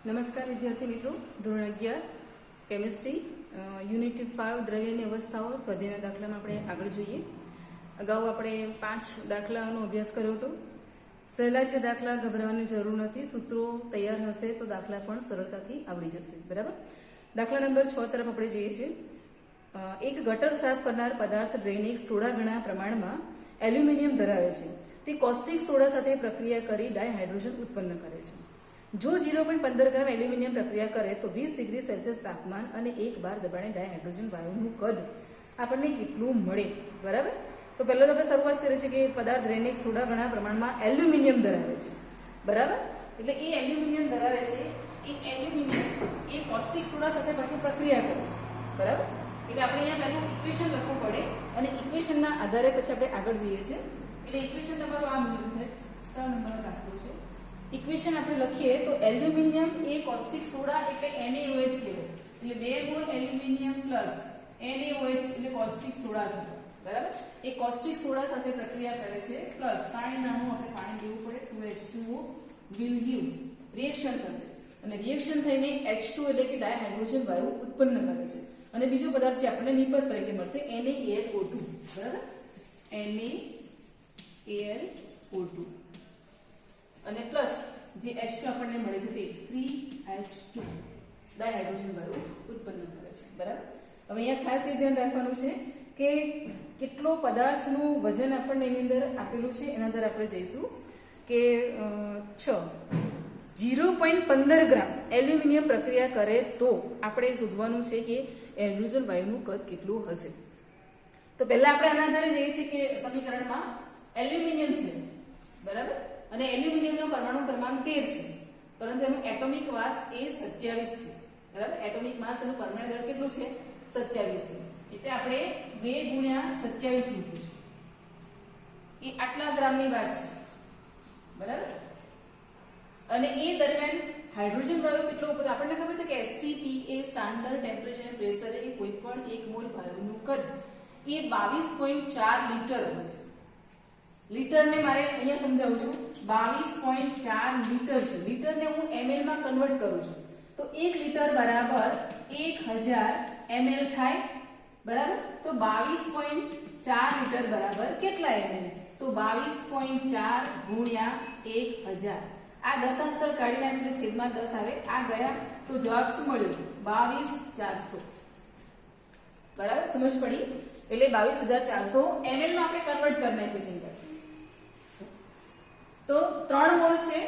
નમસ્કાર વિદ્યાર્થી મિત્રો, ધોરણ 11 કેમિસ્ટ્રી યુનિટ 5 દ્રવ્યની અવસ્થાઓ સ્વાધ્યાયના દાખલામાં આપણે આગળ જોઈએ. અગાઉ આપણે 5 દાખલાનો અભ્યાસ કર્યો હતો. સહેલા છે દાખલા, ગભરાવાની જરૂર નથી. સૂત્રો તૈયાર હશે તો દાખલા પણ સરળતાથી આવડી જશે. બરાબર. દાખલા નંબર 6 તરફ આપણે જઈએ છીએ. એક ગટર સાફ કરનાર પદાર્થ ડ્રેનેક્સ થોડા ઘણા પ્રમાણમાં એલ્યુમિનિયમ ધરાવે છે. તે કોસ્ટિક સોડા સાથે પ્રક્રિયા કરી ડાયહાઇડ્રોજન ઉત્પન્ન કરે છે. જો 0.15 ગ્રામ એલ્યુમિનિયમ પ્રક્રિયા કરે તો 20 ડિગ્રી સેલ્સિયસ તાપમાન અને 1 બાર દબાણે ડાયહાઇડ્રોજન વાયુનું કદ આપણને કેટલું મળે. બરાબર. તો પહેલા તો આપણે શરૂઆત કરીએ છીએ કે પદાર્થ ડ્રેનેક્સ થોડા ઘણા પ્રમાણમાં એલ્યુમિનિયમ ધરાવે છે. બરાબર. એટલે એ એલ્યુમિનિયમ ધરાવે છે, એ એલ્યુમિનિયમ એ કોસ્ટિક સોડા સાથે પાછી પ્રક્રિયા કરે છે. બરાબર. એટલે આપણે અહીંયા પહેલું ઇક્વેશન લખવું પડે અને ઇક્વેશનના આધારે પછી આપણે આગળ જઈએ છીએ. એટલે ઇક્વેશન તમારું આ મુજબ થાય. 6 નંબર દાખલો છે. ઇક્વેશન આપણે લખીએ તો એલ્યુમિનિયમ એ કોસ્ટિક સોડા એટલે NaOH કહેવાય. એટલે 2 મોલ એલ્યુમિનિયમ પ્લસ NaOH એટલે કોસ્ટિક સોડા થશે. બરાબર. એ કોસ્ટિક સોડા સાથે પ્રક્રિયા કરે છે પ્લસ પાણી નાનું આપણે પાણી લેવું પડે, 2H2O will give રિએક્શન થશે અને રિએક્શન થઈને H2 એટલે કે ડાયહાઇડ્રોજન વાયુ ઉત્પન્ન કરે છે અને બીજો પદાર્થ જે આપણને નિપજ તરીકે મળશે NaAlO2. બરાબર. NaAlO2 અને પ્લસ જે H2 આપણને મળે છે તે 3H2 ડાયહાઇડ્રોજન વાયુ ઉત્પન્ન કરે છે. બરાબર. હવે અહીંયા ખાસ એ ધ્યાન રાખવાનું છે કે કેટલો પદાર્થનું વજન આપણને એની અંદર આપેલું છે એના અંદર આપણે જઈશું કે 0.15 ગ્રામ એલ્યુમિનિયમ પ્રક્રિયા કરે તો આપણે શોધવાનું છે કે હાઇડ્રોજન વાયુનું કદ કેટલું હશે. તો પહેલા આપણે આના આધારે જઈએ છીએ કે સમીકરણમાં એલ્યુમિનિયમ છે. બરાબર. અને એલ્યુમિનિયમનો પરમાણુ ક્રમાંક 13 છે, પરંતુ એનું એટોમિક માસ એ 27 છે. બરાબર. એટોમિક માસ એનું પરમાણુ દળ કેટલું છે? 27 છે. એટલે આપણે 2 ગુણ્યા 27 મૂકીશું. એ આટલા ગ્રામની વાત છે. બરાબર. અને એ દરમિયાન હાઇડ્રોજન વાયુ કેટલો ઉપર આપણને ખબર છે કે STP એ સ્ટાન્ડર્ડ ટેમ્પરેચર અને પ્રેશરે કોઈ પણ 1 મોલ વાયુનું કદ એ 22.4 લિટર હોય છે. લિટરને મારે અહીંયા સમજાવું છું. 22.4 લિટર છે. લિટરને હું ml માં કન્વર્ટ કરું છું તો 1 લિટર બરાબર 1000 ml થાય. બરાબર. તો 22.4 લિટર બરાબર કેટલા ml? તો 22.4 ગુણ્યા 1000. આ દશાંશ કાઢી નાખીને છેદમાં 10 આવે. આ ગયા તો જવાબ શું મળ્યો? 22400. બરાબર. સમજ પડી? એટલે 22400 ml માં આપણે કન્વર્ટ કરી નાખ્યું છે. તો 3 મોલ છે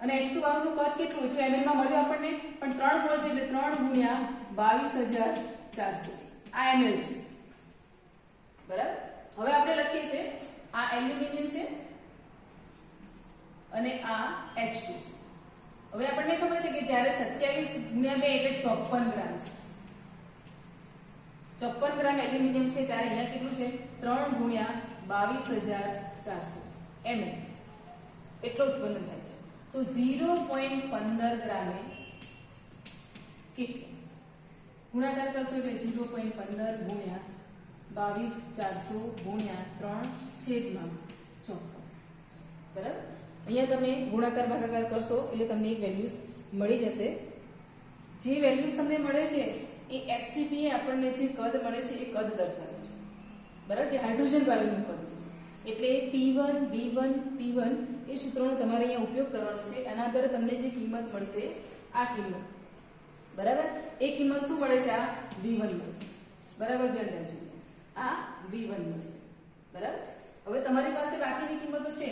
અને H2 વાયુનું કદ કેટલું એટલું ml માં મળ્યું આપણને, પણ 3 મોલ છે એટલે 3 ગુણ્યા 22400 આ ml છે. બરાબર. હવે આપણે લખીએ છીએ આ એલ્યુમિનિયમ છે અને આ H2 છે. હવે આપણને ખબર છે કે જ્યારે 27 ગુણ્યા 2 એટલે 54 ગ્રામ છે. 54 ગ્રામ એલ્યુમિનિયમ છે ત્યારે અહીંયા કેટલું છે? 3 ગુણ્યા 22400 ml એટલો ઉત્પન્ન થાય છે. તો 0.15 ગ્રામે કેટલું ગુણાકાર કરશો એટલે 0.15 ગુણ્યા 22400 ગુણ્યા 3 છેદમાં 54. બરાબર. અહીંયા તમે ગુણાકાર ભાગાકાર કરશો એટલે તમને એક વેલ્યુઝ મળી જશે. જે વેલ્યુઝ તમને મળે છે એ STP એ આપણને જે કદ મળે છે એ કદ દર્શાવે છે. બરાબર. જે હાઇડ્રોજન વાયુનું કદ છે એટલે P1 V1 T1 એ સૂત્રનો તમારે અહીંયા ઉપયોગ કરવાનો છે. આના આધારે તમને જે કિંમત મળશે આ કિંમત. બરાબર. એ કિંમત શું મળે છે? આ V1 મળશે. બરાબર. ધ્યાન રાખજો. આ V1 મળશે. બરાબર. હવે તમારી પાસે બાકીની કિંમતો છે.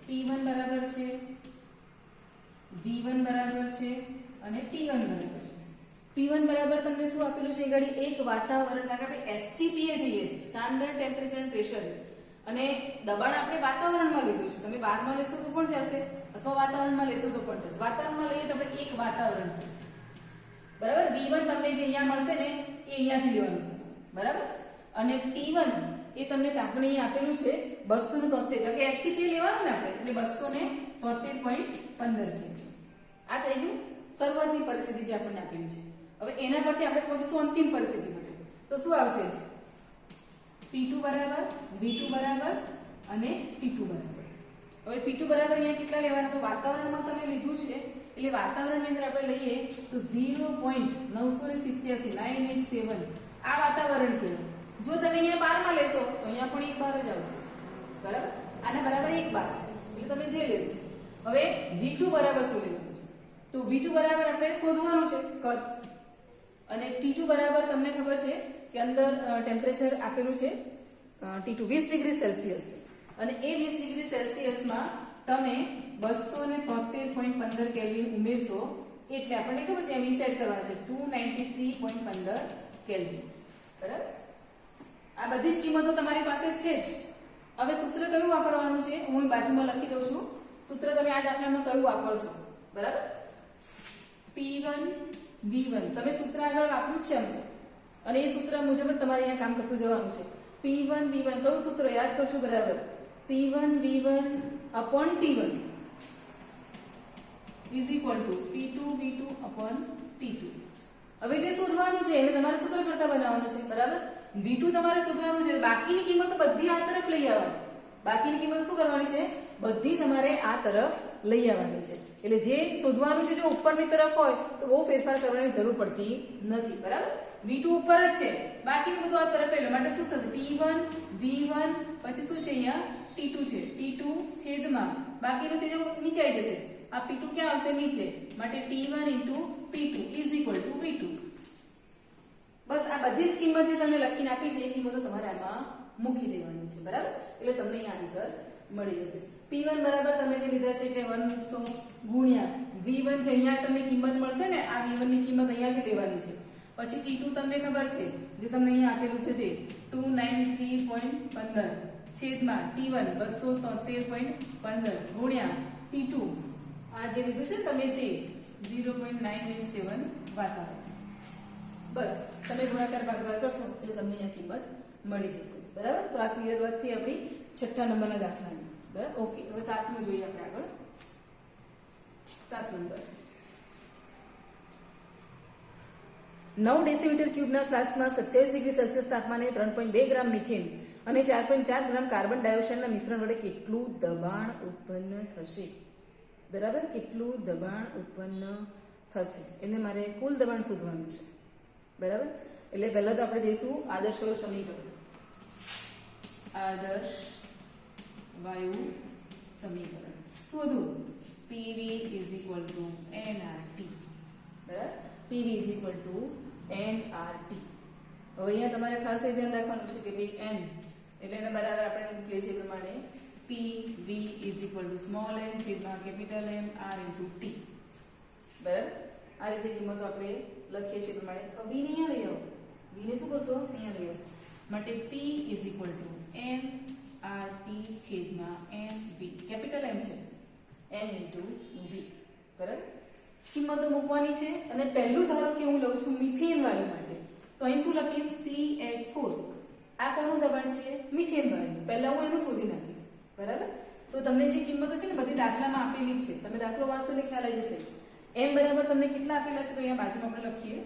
P1 બરાબર છે, V1 બરાબર છે અને T1 બરાબર છે. P1 બરાબર તમને શું આપેલું છે? ગાડી એક વાતાવરણ આપણે STP એ જઈએ છે, સ્ટાન્ડર્ડ ટેમ્પરેચર એન્ડ પ્રેશર, અને દબાણ આપણે વાતાવરણમાં લીધું છે. તમે બહારમાં લેશો તો પણ ચાલશે અથવા વાતાવરણમાં લેશો તો પણ ચાલશે. વાતાવરણમાં લઈએ તો આપણે એક વાતાવરણ થશે. બરાબર. V1 તમને જે અહીંયા મળશે ને એ અહીંયાથી લેવાનું છે. બરાબર. અને T1 એ તમને આપણે અહીંયા આપેલું છે 273, એટલે કે STP લેવાનું ને આપણે એટલે 273.15. આ થઈ ગયું શરૂઆતની પરિસ્થિતિ જે આપણને આપેલી છે. હવે એના પરથી આપણે પહોંચીશું અંતિમ પરિસ્થિતિ માટે. તો શું આવશે? P2 બરાબર V2 બરાબર અને T2 બરાબર. હવે P2 બરાબર અહીંયા કેટલા લેવાના? તો વાતાવરણમાં તમે લીધું છે એટલે વાતાવરણની અંદર આપણે લઈએ તો 0.987 આ વાતાવરણ કહેવાય. જો તમે અહીંયા બારમાં લેશો તો અહીંયા પણ 1 બાર જ આવશે, બરાબર? આના બરાબર 1 બાર એટલે તમે જે લેશો. હવે V2 બરાબર શું લેવાનું છે? તો V2 બરાબર આપણે શોધવાનું છે કદ, અને T2 બરાબર તમને ખબર છે કે અંદર ટેમ્પરેચર આપેલું છે T2 20 ડિગ્રી સેલ્સિયસ છે, અને એ 20 ડિગ્રી સેલ્સિયસમાં તમે 273.15 કેલ્વિન ઉમેરશો એટલે આપણને ખબર છે એમ સેટ કરવાનું છે 293.15 કેલ્વિન, બરાબર? આ બધી જ કિંમતો તમારી પાસે છે જ. હવે સૂત્ર કયું વાપરવાનું છે હું બાજુમાં લખી દઉં છું. સૂત્ર તમે આ દાખલામાં કયું વાપરશો, બરાબર? P1 V1 તમે સૂત્ર આગળ વાપર્યું છે એમ, અને એ સૂત્ર મુજબ જ તમારે અહીંયા કામ કરતું જવાનું છે. P1 V1 કયું સૂત્ર યાદ કરશો, બરાબર? P1 V1 upon T1 is equal to P2 V2 upon T2. હવે જે શોધવાનું છે એને તમારે સૂત્ર કરતા બનાવવાનું છે, બરાબર? V2 તમારે શોધવાનું છે, બાકીની કિંમતો બધી આ તરફ લઈ આવવાની. બાકીની કિંમત શું કરવાની છે? બધી તમારે આ તરફ લઈ આવવાની છે. એટલે જે શોધવાનું છે જો ઉપરની તરફ હોય તો બહુ ફેરફાર કરવાની જરૂર પડતી નથી, બરાબર? V2 ઉપર જ છે, બાકીનું બધું આ તરફ લઈ લો. માટે શું થશે? P1 V1 પછી શું છે અહીંયા T2 છે, T2 છેદમાં બાકીનું છે જો નીચે આવી જશે. આ P2 ક્યાં આવશે? નીચે. માટે T1 into P2 is equal to V2. બસ આ બધી જ કિંમત જે તમને લખીને આપી છે એ કિંમતો તમારે આમાં મૂકી દેવાની છે, બરાબર? એટલે તમને અહીં આન્સર મળી જશે. P1 બરાબર તમે જે લીધા છે એટલે 100 ગુણ્યા V1 છે, અહીંયા તમને કિંમત મળશે ને, આ V1 ની કિંમત અહીંયાથી લેવાની છે. પછી T2 તમને ખબર છે જે તમને અહીંયા આપેલું છે તે 293.15 છેદમાં T1 273.15 ગુણ્યા T2 આ જે લીધું છે તમે તે 0.987 વાતાવરણ. બસ તમે ગુણાકાર ભાગાકાર કરશો એટલે તમને અહીંયા કિંમત મળી જશે, બરાબર? તો આ ક્લિયર વર્કથી આપણી 6 નંબરના દાખલાની, બરાબર? ઓકે, હવે 7મું જોઈએ આપણે આગળ. 7 નંબર 9 ડેસીમીટર ક્યુબના ફ્લાસ્કમાં 27 ડિગ્રી સેલ્સિયસ તાપમાને 3.2 ગ્રામ મિથેન અને 4.4 ગ્રામ કાર્બન ડાયોક્સાઇડના મિશ્રણ વડે કેટલું દબાણ ઉત્પન્ન થશે, બરાબર? કેટલું દબાણ ઉત્પન્ન થશે એટલે મારે કુલ દબાણ શોધવાનું છે, બરાબર? એટલે પહેલા તો આપણે જઈશું આદર્શ વાયુ સમીકરણ. આદર્શ વાયુ સમીકરણ શોધવું. PV is equal to nRT, બરાબર? PV is equal to nRT. હવે અહીંયા તમારે ખાસ એ ધ્યાન રાખવાનું છે કે ભાઈ n એટલે એને બરાબર આપણે મૂકીએ છીએ પ્રમાણે PV is equal to small n છેદમાં capital M R into T, બરાબર? આ રીતે કિંમતો આપણે લખીએ છીએ પ્રમાણે. V ને અહીંયા લઈ આવો. V ને શું કરશો? અહીંયા લઈ આવશો. માટે P is equal to M R T છેદમાં M V, કેપિટલ M છે, M into V, બરાબર? કિંમતો મૂકવાની છે. અને પહેલું ધારો કે હું લઉં છું મિથેન વાયુ માટે, તો અહીં શું લખીશ? CH4. આ કોનું દબાણ છે? મિથેન વાયુ. પહેલા હું એનું શોધી નાખીશ, બરાબર? તો તમને જે કિંમતો છે ને બધી દાખલામાં આપેલી જ છે. તમે દાખલો વાંચો એટલે ખ્યાલ આવી જશે. M બરાબર તમને કેટલા આપેલા છે તો અહીંયા બાજુમાં આપણે લખીએ.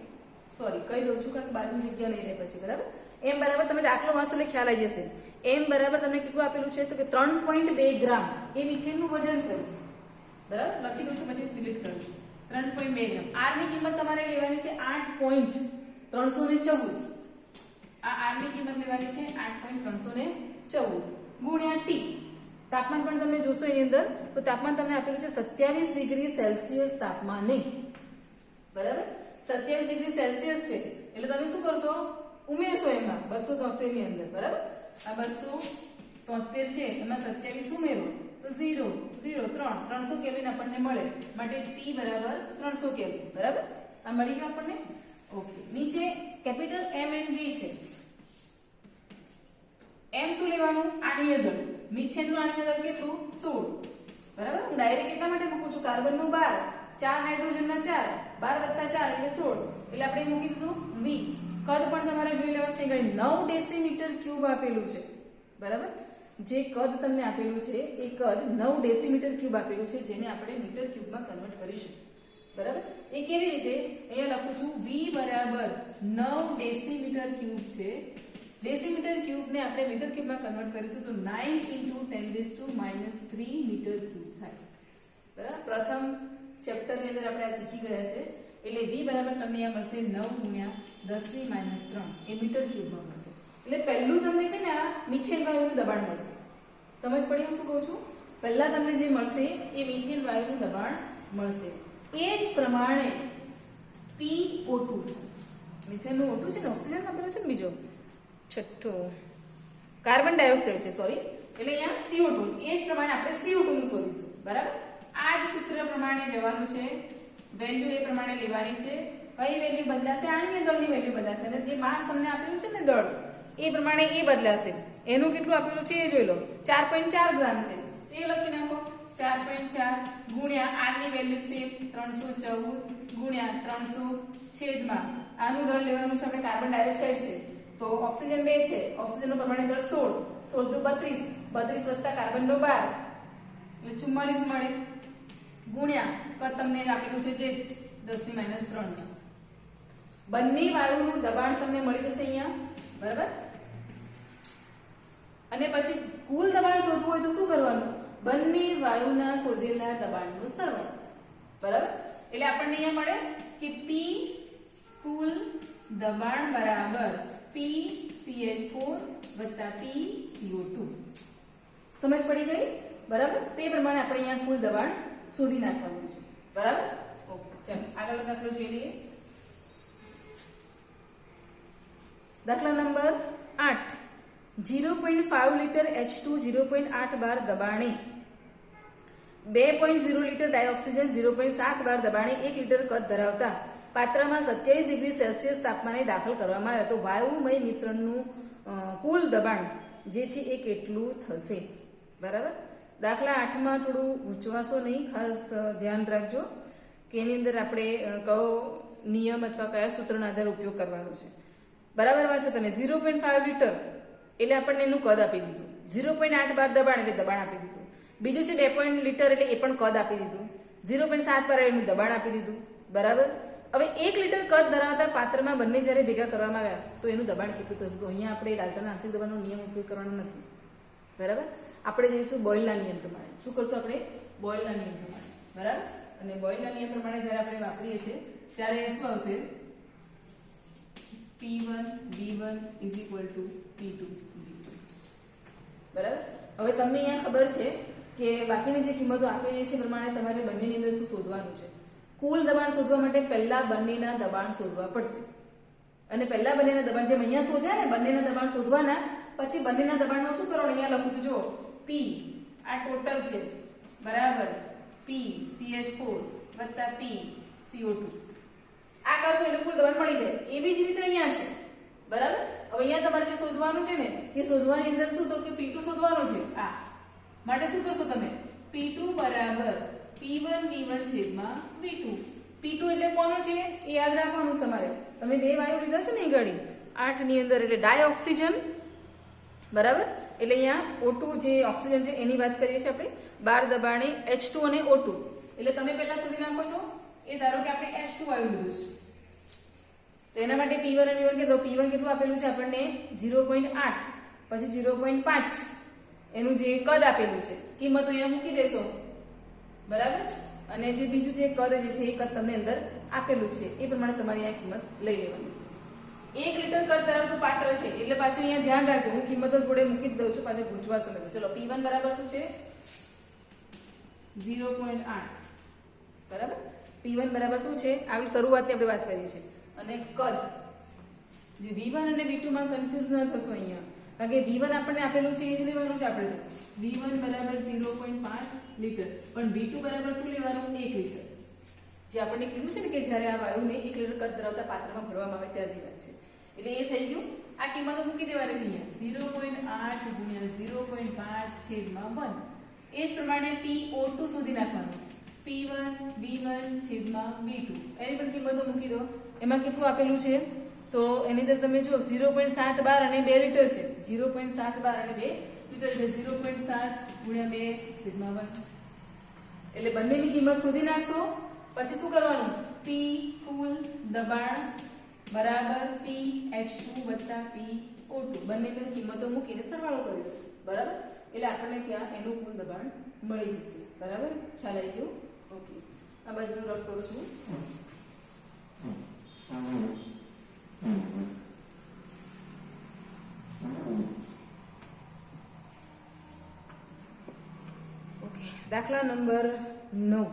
સોરી, કહી દઉં છું કે બાજુની જગ્યા નહીં રહે પછી, બરાબર? M બરાબર તમે દાખલો વાંચો એટલે ખ્યાલ આવી જશે. M બરાબર તમને કેટલું આપેલું છે તો કે 3.2 ગ્રામ એ મિથેનનું વજન થયું, બરાબર? લખી દઉં છું પછી ડિલીટ કરું છું. 3.2 ગ્રામ. R ની કિંમત તમારે લેવાની છે 8.314. આ R ની કિંમત લેવાની છે 8.314 ગુણ્યા T. તાપમાન પણ તમે જોશો એની અંદર તો તાપમાન તમને આપેલું છે 27 ડિગ્રી સેલ્સિયસ તાપમાને, બરાબર? 27 ડિગ્રી સેલ્સિયસ છે એટલે તમે શું કરશો? ઉમેરશો એમાં 273 ની અંદર, બરાબર? આ 273 છે એમાં 27 ઉમેરો તો 0 0 3 300 કેલ્વિન આપણને મળે. માટે T બરાબર 300 કેલ્વિન, બરાબર? આ મળી ગયું આપણને. ઓકે, નીચે કેપિટલ M and V છે. M શું લેવાનું? આણીય દળ. મિથેનનું આણીય દળ કેટલું? 16, બરાબર? હું ડાયરેક્ટ એટલા માટે મૂકું છું કાર્બનનું 12, 4 હાઇડ્રોજનના 4, 12 + 4 એટલે 16, એટલે આપણે મૂકી દીધું V. કદ પણ તમારે જોઈ લેવાનું છે. 9 ડેસીમીટર ક્યુબ આપેલું છે, બરાબર? જે કદ તમને આપેલું છે એ કદ 9 ડેસીમીટર ક્યુબ આપેલું છે, જેને આપણે મીટર ક્યુબમાં કન્વર્ટ કરીશું, બરાબર? એ કેવી રીતે? અહીંયા લખું છું V બરાબર 9 ડેસીમીટર ક્યુબ છે ડેસીમીટર ક્યુબને આપણે મીટર ક્યુબમાં કન્વર્ટ કરીશું તો 9 × 10⁻³ મીટર ક્યુબ થાય. બરાબર, પ્રથમ ચેપ્ટરની અંદર આપણે આ શીખી ગયા છે. એટલે v બરાબર તમને આ મળશે 9 × 10⁻³ એ મીટર ક્યુબમાં મળશે. એટલે પહેલું તમને છે ને આ મિથેન વાયુનું દબાણ મળશે. સમજ પડી હું શું કહું છું? પહેલા તમને જે મળશે એ મિથેન વાયુનું દબાણ મળશે. એ જ પ્રમાણે PO2 મિથેનનું O2 છે ને, ઓક્સિજન આપેલો છે ને, બીજો છઠ્ઠો કાર્બન ડાયોક્સાઇડ છે, સોરી, એટલે અહીંયા CO2. એ જ પ્રમાણે આપણે CO2 નું શોધીશું. બરાબર, આ જ સૂત્ર પ્રમાણે જવાનું છે. વેલ્યુ એ પ્રમાણે લેવાની છે. કઈ વેલ્યુ બદલાશે? આણ્વીય દળની વેલ્યુ બદલાશે અને જે માસ તમને આપેલું છે ને દળ એ પ્રમાણે એ બદલાશે. એનું કેટલું આપેલું છે એ જોઈ લો. 4.4 ગ્રામ છે એ લખી નાખો. 4.4 ગુણ્યા r ની વેલ્યુ સેમ 314 ગુણ્યા 300 છેદમાં આનું દળ લેવાનું છે આપણે કાર્બન ડાયોક્સાઇડ છે તો ઓક્સિજન 2 છે. ઓક્સિજનનું પરમાણુ દળ 16 16 તો 32 32 વત્તા કાર્બન નો 12 એટલે 44 મળે ગુણ્યા કદ તમને આપેલું છે જે 10⁻³ બંને વાયુનું દબાણ તમને મળી જશે અહીંયા. બરાબર, અને પછી કુલ દબાણ શોધવું હોય તો શું કરવાનું? બંને વાયુના શોધેલા દબાણનો સરવાળો. બરાબર, એટલે આપણને અહીંયા મળે કે P કુલ દબાણ બરાબર PCH4 વત્તા PCO2. સમજ પડી ગઈ? બરાબર, તે પ્રમાણે આપણે અહીંયા કુલ દબાણ શોધી નાખવાનું છે. બરાબર, ઓકે, ચાલો આગળનો દાખલો જોઈ લઈએ. દાખલા નંબર 8. 0.5 લિટર H2 0.8 બાર દબાણે 2.0 લિટર ડાયોક્સિજન 0.7 બાર દબાણે 1 લિટર કદ ધરાવતા પાત્રમાં 27 ડિગ્રી સેલ્સિયસ તાપમાને દાખલ કરવામાં આવ્યા તો વાયુમય મિશ્રણનું કુલ દબાણ જે છે એ કેટલું થશે? બરાબર, દાખલા 8માં થોડું ગૂંચવાશો નહીં, ખાસ ધ્યાન રાખજો કે એની અંદર આપણે કયો નિયમ અથવા કયા સૂત્રના આધારે ઉપયોગ કરવાનો છે. બરાબર વાંચો તમે. 0.5 લિટર એટલે આપણને એનું કદ આપી દીધું. 0.8 બાર દબાણ એટલે દબાણ આપી દીધું. બીજું છે 2 લિટર એટલે એ પણ કદ આપી દીધું. 0.7 બાર એનું દબાણ આપી દીધું. બરાબર, હવે 1 લિટર કદ ધરાવતા પાત્રમાં બંને જ્યારે ભેગા કરવામાં આવ્યા તો એનું દબાણ કેટલું થશે? તો અહીંયા આપણે ડાલ્ટનના આંશિક દબાણનો નિયમ ઉપયોગ કરવાનો નથી. બરાબર, આપણે જઈશું બોયલના નિયમ પ્રમાણે. શું કરશું આપણે? બોયલના નિયમ પ્રમાણે. બરાબર, અને બોયલના નિયમ પ્રમાણે જ્યારે આપણે વાપરીએ છીએ ત્યારે શું આવશે? P1 V1 P2 V2. બરાબર, હવે તમને અહીંયા ખબર છે કે બાકીની જે કિંમતો આપેલી છે પ્રમાણે તમારે બંનેની અંદર શું શોધવાનું છે? કુલ દબાણ શોધવા માટે પહેલા બંનેના દબાણ શોધવા પડશે. અને પહેલા બંનેના દબાણ જેમ અહીંયા શોધ્યા ને, બંનેના દબાણ શોધવાના, પછી બંનેના દબાણનો શું કરવાનું? અહીંયા લખું છું જો, P આ ટોટલ છે બરાબર, P CH4 વત્તા P CO2 આ કરશો એટલે કુલ દબાણ મળી જાય. એવી જ રીતે અહીંયા છે. બરાબર, હવે અહીંયા તમારે જે શોધવાનું છે ને એ શોધવાની અંદર શું તો કે P2 શોધવાનું છે. આ માટે શું કરશો તમે? P2 બરાબર P1 V1 છેદમાં V2. P2 એટલે કોનો છે એ યાદ રાખવાનું તમારે. તમે બે વાયુ લીધા છે ને એ ઘડી 8 ની અંદર એટલે ડાયોક્સિજન. બરાબર, એટલે અહીંયા O2 જે ઓક્સિજન છે એની વાત કરીએ છીએ આપણે. બાર દબાણે H2 અને O2 એટલે તમે પહેલા શોધી નાખો છો. એ ધારો કે આપણે H2 વાયુ લીધું છે તો એના માટે P1 અને V1 કે P1 કેટલું આપેલું છે આપણને? 0.8 પછી 0.5 એનું જે કદ આપેલું છે કિંમત અહીંયા મૂકી દેશો. બરાબર, અને જે બીજું જે કદ જે છે એ કદ તમને અંદર આપેલું છે એ પ્રમાણે તમારી આ કિંમત લઈ લેવાની છે. 1 લિટર કદ ધરાવતું પાત્ર છે એટલે પાછું અહીંયા ધ્યાન રાખજો. હું કિંમતો જોડે મૂકી જ દઉં છું, પાછળ ગૂંચવાશો નહીં. ચલો, P1 બરાબર શું છે? 0.8. બરાબર, P1 બરાબર શું છે? આગળ શરૂઆતની આપણે વાત કરીએ છીએ. અને કદ જે V1 અને V2 માં કન્ફ્યુઝ ન થશો અહીંયા, કારણ કે V1 આપણને આપેલું છે એ જ લેવાનું છે આપણે. V1 બરાબર 0.5 લિટર પણ V2 બરાબર શું લેવાનું? 1 લિટર. જે આપણને કીધું છે ને કે જ્યારે આ વાયુને 1 લિટર કદ ધરાવતા પાત્રમાં ભરવામાં આવે ત્યારની વાત છે. એટલે એ થઈ ગયું. આ કિંમતો મૂકી દેવાની છે અહીંયા. 0.8 ગુણ્યા 0.5 છેદમાં 1. એ જ પ્રમાણે PO2 શોધી નાખવાનું. P1 V1 છેદમાં V2 એની પણ કિંમતો મૂકી દો. એમાં કેટલું આપેલું છે તો એની અંદર તમે જો 0.7 બાર અને 2 લિટર છે. 0.7 બાર અને 2 લિટર છે. 0.7 ગુણ્યા 2 છેદમાં 1 એટલે બંનેની કિંમત શોધી નાખશો. પછી શું કરવાનું? P કુલ દબાણ બરાબર PH2 વત્તા P O2 બંનેની કિંમતો મૂકીને સરવાળો કરી દો, બરાબર. એટલે આપણને ત્યાં એનું કુલ દબાણ મળી જશે, બરાબર. ખ્યાલ આવી ગયો? ઓકે. આ બાજુ રફ કરું છું. ઓકે. દાખલા નંબર 9,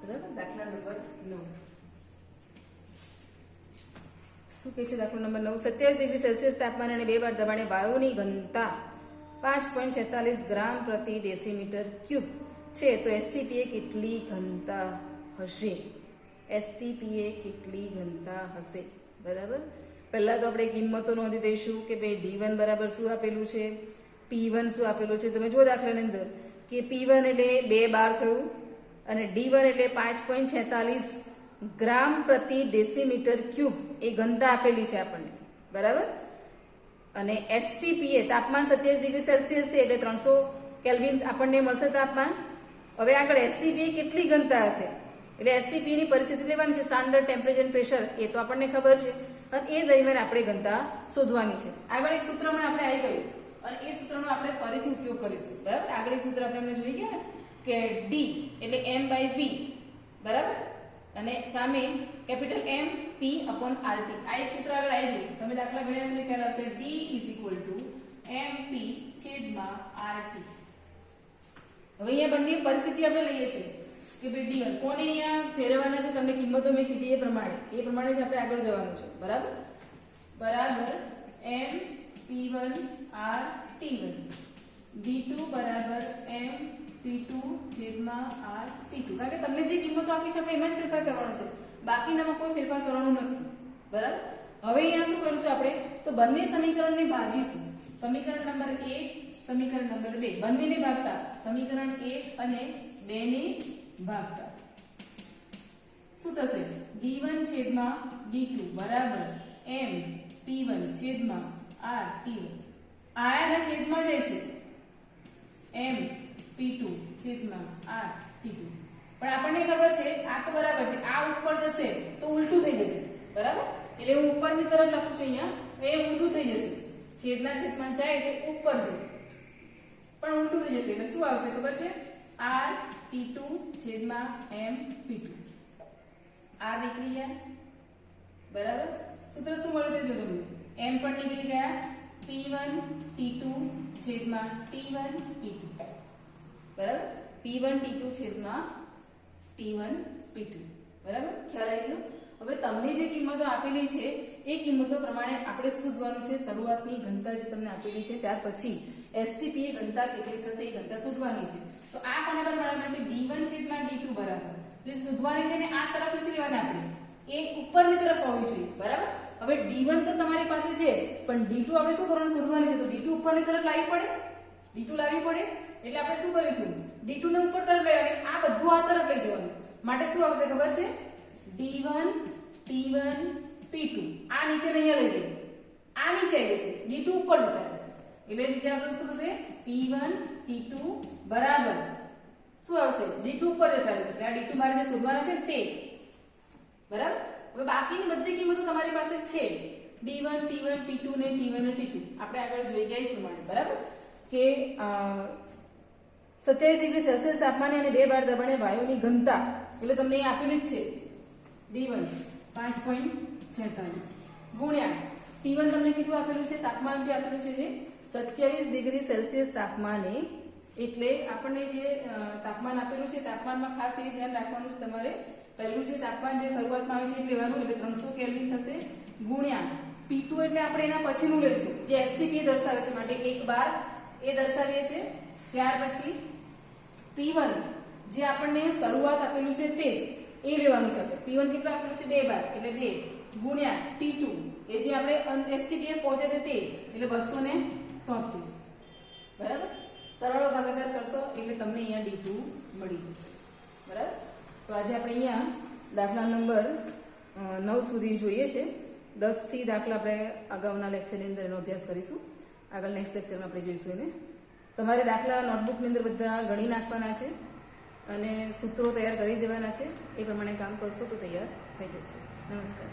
બરાબર. દાખલા નંબર 9 શું કહે છે? દાખલા નંબર 9, 27 ડિગ્રી સેલ્સિયસ તાપમાન અને 2 bar દબાણે વાયુની ઘનતા 5.46 ગ્રામ પ્રતિ ડેસીમીટર ક્યુબ છે, તો એસટીપી એ કેટલી ઘનતા હશે? એસટીપી એ કેટલી ઘનતા હશે? બરાબર. પહેલા તો આપણે કિંમતો નોંધી દઈશું કે ભાઈ D1 બરાબર શું આપેલું છે, P1 શું આપેલું છે. તમે જો દાખલાની અંદર કે P1 એટલે 2 bar થયું અને D1 એટલે 5.46 ગ્રામ પ્રતિ ડેસીમીટર ક્યુબ એ ઘનતા આપેલી છે આપણને, બરાબર. અને એસટીપી એ તાપમાન 27 ડિગ્રી સેલ્સિયસ છે એટલે 300 કેલ્વિન આપણને મળશે તાપમાન. હવે આગળ એસટીપી કેટલી ઘનતા હશે એટલે એસટીપી ની પરિસ્થિતિ લેવાની છે, સ્ટાન્ડર્ડ ટેમ્પરેચર પ્રેશર એ તો આપણને ખબર છે અને એ દરમિયાન આપણે ઘનતા શોધવાની છે. આગળ એક સૂત્રમાં આપણે આવી ગયું અને એ સૂત્રનો આપણે ફરીથી ઉપયોગ કરીશું, બરાબર. આગળ એક સૂત્ર આપણે જોઈ ગયા કે D એટલે m/v, બરાબર, અને સામે કેપિટલ M P/RT. આ એક સૂત્ર આગળ આવી ગયું. તમે દાખલા ગણ્યા છે ખ્યાલ હશે. D MP/RT. હવે અહીંયા બંને પરિસ્થિતિ આપણે લઈએ છીએ કે ભાઈ D1 કોને અહીંયા ફેરવવાના છે, તમને કિંમતો મેં કીધી એ પ્રમાણે જ આપણે આગળ જવાનું છે, બરાબર. બરાબર M P1/RT1, D2 બરાબર M P2/RT2. કારણ કે તમને જે કિંમતો આપી છે આપણે એમાં જ ફેરફાર કરવાનો છે, બાકીનામાં કોઈ ફેરફાર કરવાનો નથી, બરાબર. હવે અહીંયા શું કરીશું આપણે? તો બંને સમીકરણને ભાગીશું. સમીકરણ નંબર 1, સમીકરણ નંબર 2 બંનેને ભાગતા સમીકરણ 1 અને 2 ને ભાગતા શું થશે? D1/D2 બરાબર M P1/RT1. આયાના છેદમાં જાય છે M P2/RT2. પણ આપણને ખબર છે આ તો બરાબર છે, આ ઉપર જશે તો ઉલટું થઈ જશે, બરાબર. એટલે હું ઉપરની તરફ લખું છું અહીંયા, એ ઊંધું થઈ જશે. છેદના છેદમાં જાય એટલે ઉપર છે પણ ઉલટું થઈ જશે એટલે શું આવશે ખબર છે? RT2/MP2. આ નીકળી ગયા, બરાબર. સૂત્ર શું મળ્યું જો તમે? M પણ નીકળી ગયા, P1T2/T1P2, બરાબર. P1T2/T1P2, બરાબર. ખ્યાલ આવી ગયો? હવે તમને જે કિંમતો આપેલી છે એ કિંમતો પ્રમાણે આપણે શું શોધવાનું છે? શરૂઆતની ઘનતા જે તમને આપેલી છે ત્યાર પછી એસટીપી ઘનતા કેટલી થશે એ ઘનતા શોધવાની છે. તો આ કોના પર બરાબર છે? D1/D2 બરાબર જે શોધવાની છે ને આ તરફ નથી લેવાની આપણે, એ ઉપરની તરફ હોવી જોઈએ, બરાબર. હવે D1 તો તમારી પાસે છે પણ D2 આપણે શું કરવાનું? શોધવાની છે. તો D2 ઉપરની તરફ લાવવી પડે, D2 લાવવી પડે. એટલે આપણે શું કરીશું? D2 ને ઉપર તરફ લઈ આવવાનું, આ બધું આ તરફ લઈ જવાનું. માટે શું આવશે ખબર છે? D1 T1 P2. આ નીચે અહીંયા લઈ લઈએ, આ નીચે આવી જશે, D2 ઉપર જતા રહેશે. એટલે નીચે આવશે શું થશે? P1 T2 બરાબર શું આવશે? D2 ઉપર જતા રહેશે. એટલે આ D2 મારે જે શોધવાના છે તે, બરાબર. હવે બાકીની બધી કિંમતો તમારી પાસે છે, D1 T1 P2 ને T1 અને T2 આપણે આગળ જોઈ ગયા છે પ્રમાણે, બરાબર. કે 27 ડિગ્રી સેલ્સિયસ તાપમાને અને 2 bar દબાણે વાયુની ઘનતા એટલે તમને અહીં આપેલી જ છે D1 5.46 ગુણ્યા T1 તમને કેટલું આપેલું છે? તાપમાન જે આપેલું છે જે 27 ડિગ્રી સેલ્સિયસ તાપમાને, એટલે આપણને જે તાપમાન આપેલું છે તાપમાનમાં ખાસ એ ધ્યાન રાખવાનું છે તમારે. પહેલું જે તાપમાન જે શરૂઆતમાં આવે છે એ લેવાનું, એટલે 300 કેલ્વિન થશે ગુણ્યા P2 એટલે આપણે એના પછીનું લઈશું જે એસટીપી દર્શાવે છે માટે 1 bar એ દર્શાવીએ છીએ. ત્યાર પછી P1 જે આપણને શરૂઆત આપેલું છે તે જ એ લેવાનું છે આપણે. P1 કેટલું આપેલું છે? 2 bar એટલે 2 ગુણ્યા T2 એ જે આપણે એસટીપી પહોંચે છે તે એટલે 273, બરાબર. સરવાળો ભાગાકાર કરશો એટલે તમને અહીંયા D2 મળી જશે, બરાબર. તો આજે આપણે અહીંયા દાખલા નંબર 9 સુધી જોઈએ છે. 10 થી દાખલા આપણે અગાઉના લેક્ચરની અંદર એનો અભ્યાસ કરીશું. આગળ નેક્સ્ટ લેક્ચરમાં આપણે જોઈશું એને. તમારે દાખલા નોટબુકની અંદર બધા ગણી નાખવાના છે અને સૂત્રો તૈયાર કરી દેવાના છે. એ પ્રમાણે કામ કરશો તો તૈયાર થઈ જશે. નમસ્કાર.